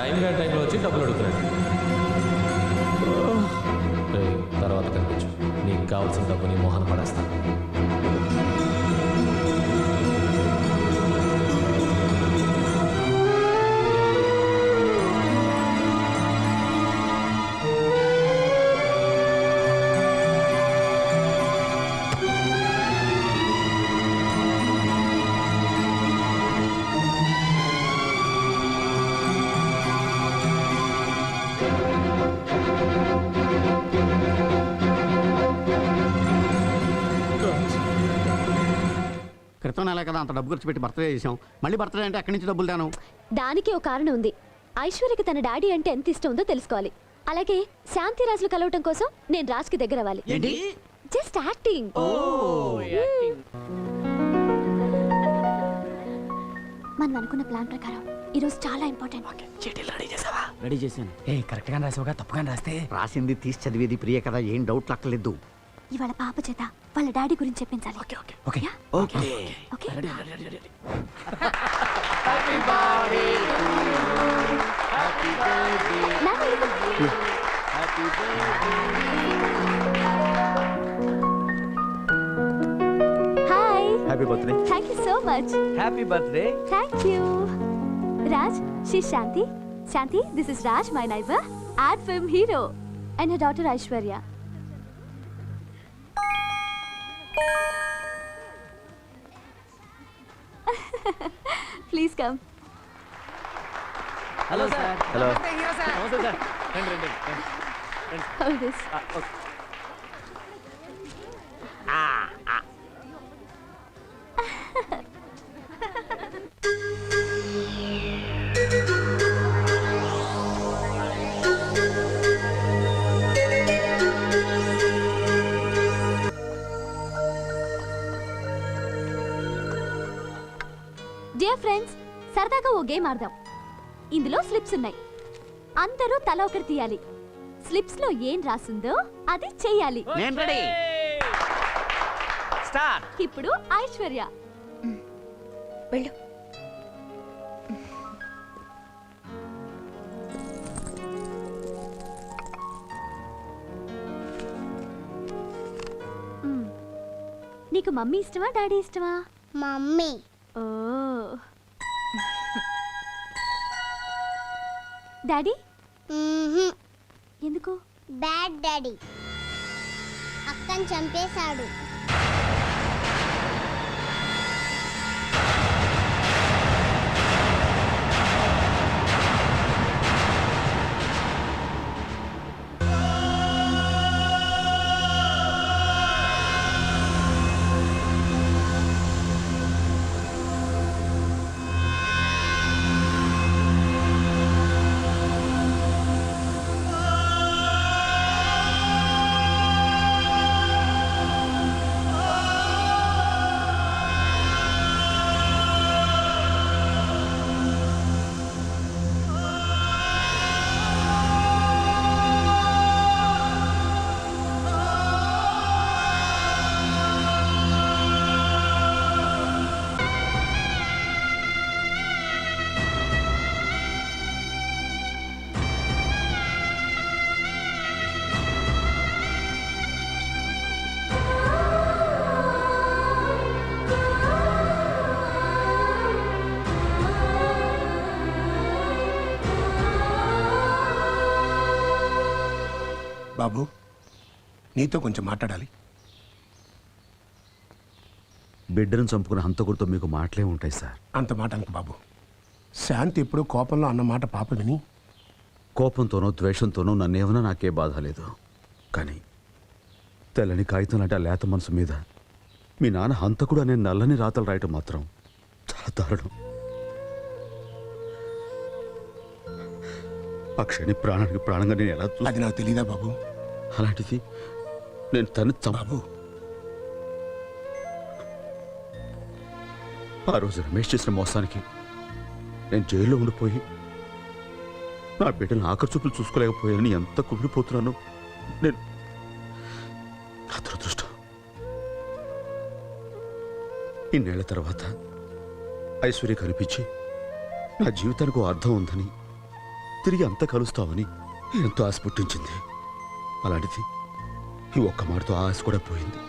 టైంలో వచ్చి డబ్బులు అడుగుతున్నాడు. తర్వాత కనిపించు, నీకు కావాల్సిన డబ్బు నీ మోహన్ పడేస్తాను. క్రితం నెల కదా అంత డబ్బు ఖర్చు పెట్టి బర్త్డే చేసాం, మళ్ళీ బర్త్డే అంటే ఎక్కడి నుంచి డబ్బులు దాను? దానికి ఒక కారణం ఉంది. ఐశ్వర్యకి తన డాడీ అంటే ఎంత ఇష్టం ఉందో తెలుసుకోవాలి. అలాగే శాంతిరాజులు కలవటం కోసం నేను రాజ్కి దగ్గర అవ్వాలి. Just acting. మనం అనుకున్న ప్లాన్ ప్రకారం ఈరోజు చాలా ఇంపార్టెంట్. రెడీ చేశాను. కరెక్ట్ గా రాసావుగా, తప్పుగా రాస్తే రాసింది తీసి చదివేది ప్రియ కదా, ఏం డౌట్ లక్కలేదు. ఇవాళ పాప చేత వాళ్ళ డాడీ గురించి చెప్పించాలి. Okay hi. Happy birthday. Thank you so much. Happy birthday. Thank you. Raj, she's Shanti. Shanti, this is Raj, my neighbor, ad film hero, and her daughter Aishwarya. Please come. Hello sir. Hello. నమస్తే sir. రండి. Hold this. Dear friends, సరదాగా ఓ game ఆడదాం. ఇందులో slips ఉన్నాయి. అందరూ తల ఒకటి తీయాలి. స్లిప్స్ లో ఏం రాసిందో అది చెయ్యాలి. నేను రెడీ. స్టార్ట్. ఇప్పుడు ఐశ్వర్య. వెళ్ళు. నీకు మమ్మీ ఇష్టమా డాడీ ఇష్టమా? మమ్మీ. ఓ. డాడీ? ఎందుకు? బ్యాడ్ డాడీ అక్కని చంపేశాడు. బాబు, నీతో కొంచెం మాట్లాడాలి. బిడ్డను చంపుకున్న హంతకుడితో మీకు మాటలే ఉంటాయి సార్. అంత మాట అనుకు బాబు. శాంతి ఎప్పుడు కోపంలో అన్న మాట పాప విని కోపంతోనో ద్వేషంతోనో నన్నేమన్నా నాకే బాధ లేదు. కానీ తెల్లని కాగితం లాంటి ఆ లేత మనసు మీద మీ నాన్న హంతకుడు అనే నల్లని రాతలు రాయటం మాత్రం చాలా దారుణం. ఆ క్షణి ప్రాణానికి ప్రాణంగా నేను ఎలా అది నాకు తెలీదా బాబు? అలాంటిది నేను తను బాబు, ఆ రోజు రమేష్ చేసిన మోసానికి నేను జైల్లో ఉండిపోయి నా బిడ్డను ఆఖరి చూపులు చూసుకోలేకపోయానని ఎంత కుమిలిపోతున్నాను. నేను నా దురదృష్టం. ఇన్నేళ్ల తర్వాత ఐశ్వర్య కనిపించి నా జీవితానికి ఓ అర్థం ఉందని తిరిగి అంతా కలుస్తామని ఎంతో ఆశ పుట్టించింది. అలాంటిది ఈ ఒక్క మాటతో ఆ ఆశ కూడా పోయింది.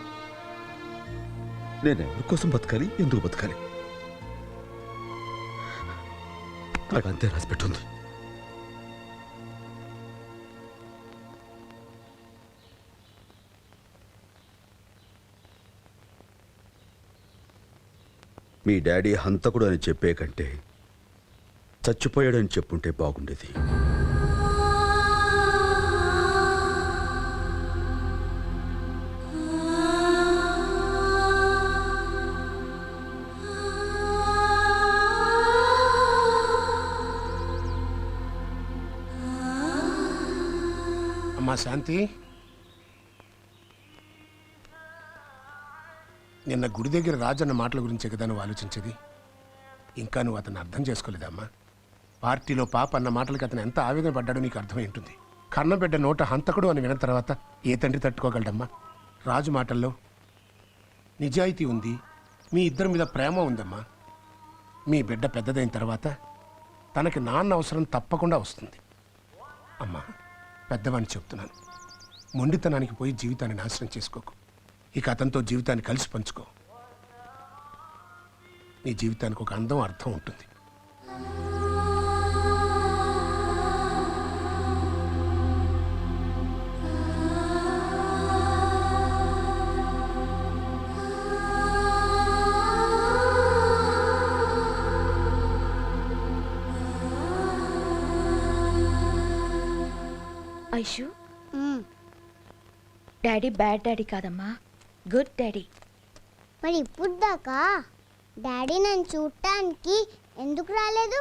నేను ఎవరి కోసం బతకాలి, ఎందుకు బతకాలి? నాకు అంతే రాసి పెట్టుంది. మీ డాడీ హంతకుడు అని చెప్పే కంటే చచ్చిపోయాడని చెప్పుంటే బాగుండేది. అమ్మా శాంతి, నిన్న గుడి దగ్గర రాజన్న మాటల గురించే కదా నువ్వు ఆలోచించేది. ఇంకా నువ్వు అతను అర్థం చేసుకోలేదమ్మా. పార్టీలో పాప అన్న మాటలకి అతను ఎంత ఆవేదన పడ్డాడో నీకు అర్థమై ఉంటుంది. కన్నబిడ్డ నోట హంతకుడు అని విన్న తర్వాత ఏ తండ్రి తట్టుకోగలడమ్మా? రాజు మాటల్లో నిజాయితీ ఉంది, మీ ఇద్దరి మీద ప్రేమ ఉందమ్మా. మీ బిడ్డ పెద్దదైన తర్వాత తనకి నాన్న అవసరం తప్పకుండా వస్తుంది. అమ్మా, పెద్దవాడిని చెప్తున్నాను, మొండితనానికి పోయి జీవితాన్ని నాశనం చేసుకోకు. ఇక అతనితో జీవితాన్ని కలిసి పంచుకో. నీ జీవితానికి ఒక అందం, అర్థం ఉంటుంది. ఐషు, డాడీ బ్యాడ్ డాడీ కాదమ్మా, గుడ్ డాడీ. మరి ఇప్పుడు దాకా డాడీ నన్ను చూడటానికి ఎందుకు రాలేదు?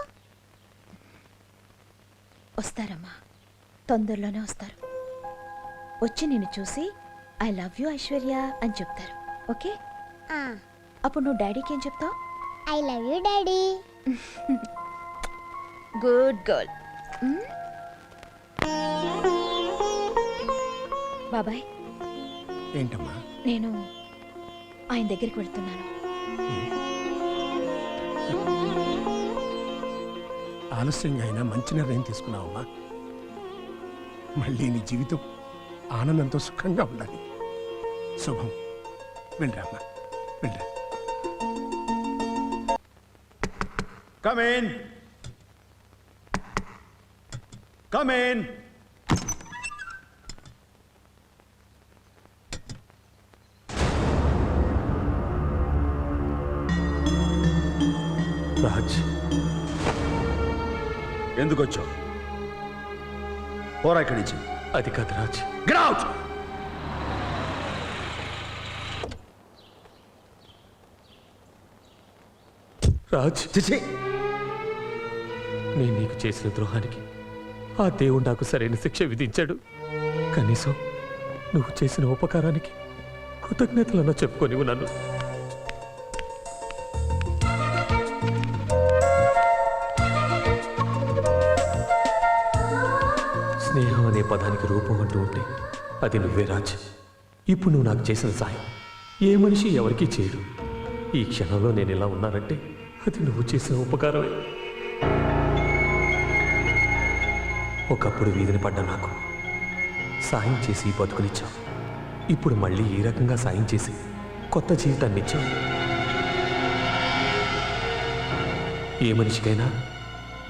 వస్తారమ్మా, తొందరలోనే వస్తారు. వచ్చి నిన్ను చూసి ఐ లవ్ యూ ఐశ్వర్య అని చెప్తారు. ఓకే? అప్పుడు నువ్వు డాడీకి ఏం చెప్తావు? I love you daddy. Good girl. బాబాయ్, ఏంటమ్మా? నేను ఆయన దగ్గరికి వెళ్తున్నాను. ఆలస్యంగా అయినా మంచి నిర్ణయం తీసుకున్నావమ్మా. మళ్ళీ నీ జీవితం ఆనందంతో సుఖంగా ఉండాలి. శుభం. వెళ్ళరామ్మా, వెళ్ళరా. Come in. Come in. Raj, ఎందుకు వచ్చావు? పోరా ఇక్కడి నుంచి. అది కాదు రాజ్. Get out! రాజ్, చిచి, నేను నీకు చేసిన ద్రోహానికి ఆ దేవుడు నాకు సరైన శిక్ష విధించాడు. కనీసం నువ్వు చేసిన ఉపకారానికి కృతజ్ఞతలను చెప్పుకొని నన్ను. స్నేహం అనే పదానికి రూపం అంటూ ఉంటే అది నువ్వే రాజ్. ఇప్పుడు నువ్వు నాకు చేసిన సాయం ఏ మనిషి ఎవరికీ చేయడు. ఈ క్షణంలో నేను ఇలా ఉన్నానంటే అది నువ్వు చేసిన ఉపకారమే. ఒకప్పుడు వీధిని పడ్డ నాకు సాయం చేసి బతుకునిచ్చావు. ఇప్పుడు మళ్ళీ ఈ రకంగా సాయం చేసి కొత్త జీవితాన్ని ఇచ్చావు. ఏ మనిషికైనా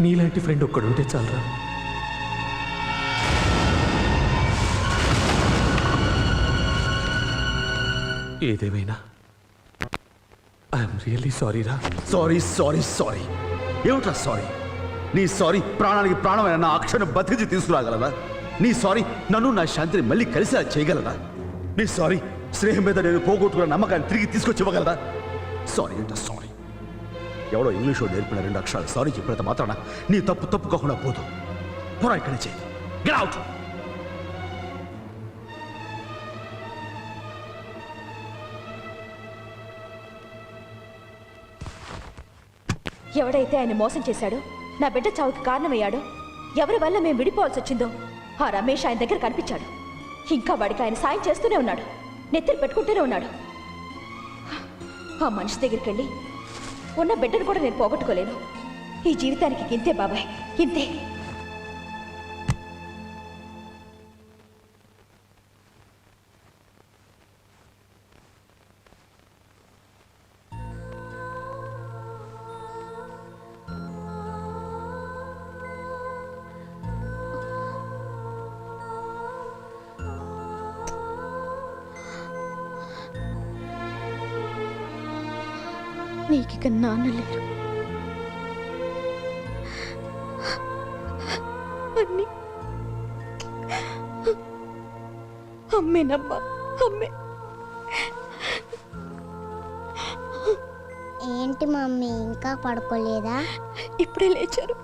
నీలాంటి ఫ్రెండ్ ఒక్కడుంటే చాలరా. ఏదేమైనా ఐఎమ్ రియల్లీ సారీ రా. Sorry sorry sorry. ఏమిట్రా సారీ? నీ సారీ ప్రాణానికి ప్రాణమైన నా అక్షరం బతికించి తీసుకురాగలదా? నీ సారీ నన్ను, నా శాంతిని మళ్ళీ కలిసేలా చేయగలదా? నీ సారీ స్నేహం మీద నేను పోగొట్టుకున్న నమ్మకాన్ని తిరిగి తీసుకొచ్చి ఇవ్వగలదా? సారీ అంటే సారీ. ఎవడో ఇంగ్లీష్లో నేర్పిన 2 అక్షరాలు సారీ చెప్పినంత మాత్రాన నీ తప్పు తప్పుకోకుండా పోదు. పోరా ఇక్కడి నుంచి. Get out. ఎవడైతే ఆయన మోసం చేశాడో, నా బిడ్డ చావుకి కారణమయ్యాడో, ఎవరి వల్ల మేము విడిపోవాల్సి వచ్చిందో ఆ రమేష్ ఆయన దగ్గర కనిపించాడు. ఇంకా వాడికి ఆయన సాయం చేస్తూనే ఉన్నాడు, నెత్తిని పెట్టుకుంటూనే ఉన్నాడు. ఆ మనిషి దగ్గరికి వెళ్ళి ఉన్న బిడ్డను కూడా నేను పోగొట్టుకోలేను. ఈ జీవితానికి ఇంతే బాబాయ్, ఇంతే. నీకిక నాన్న లేరు. అన్నీ అమ్మేనమ్మా, అమ్మే. ఏంటి మమ్మీ ఇంకా పడుకోలేదా? ఇప్పుడే లేచారు.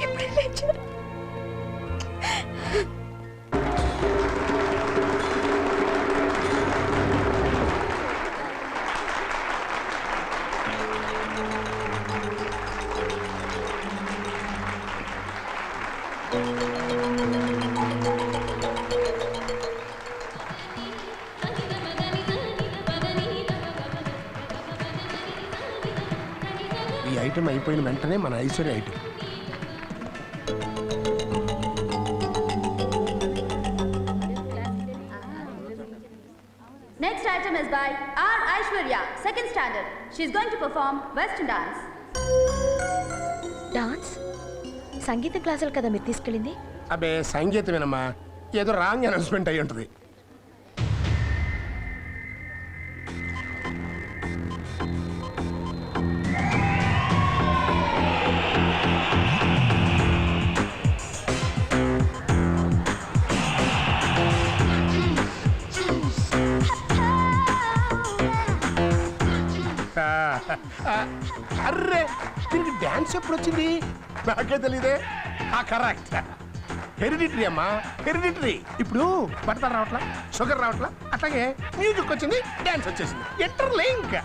ఇప్పుడే లేచారు. ఈ ఐటెం అయిపోయిన వెంటనే మన Aishwarya item. Next item is by R. Aishwarya, second standard. She is going to perform Western dance. Dance సంగీత క్లాసులు కదా మీరు తీసుకెళ్ళింది? అబ్బే సంగీతమేనమ్మా, ఏదో రాంగ్ అనౌన్స్మెంట్ అయి ఉంటుంది. అర్రే దీనికి డ్యాన్స్ ఎప్పుడు వచ్చింది? నాకే తెలీదే. కరెక్ట్, హెరిడిటరీ అమ్మా, హెరిడిటరీ. ఇప్పుడు బట్టలు రావట్లా, షుగర్ రావట్లా, అట్లాగే మ్యూజిక్ వచ్చింది, డ్యాన్స్ వచ్చేసింది. ఇంటర్లింక్.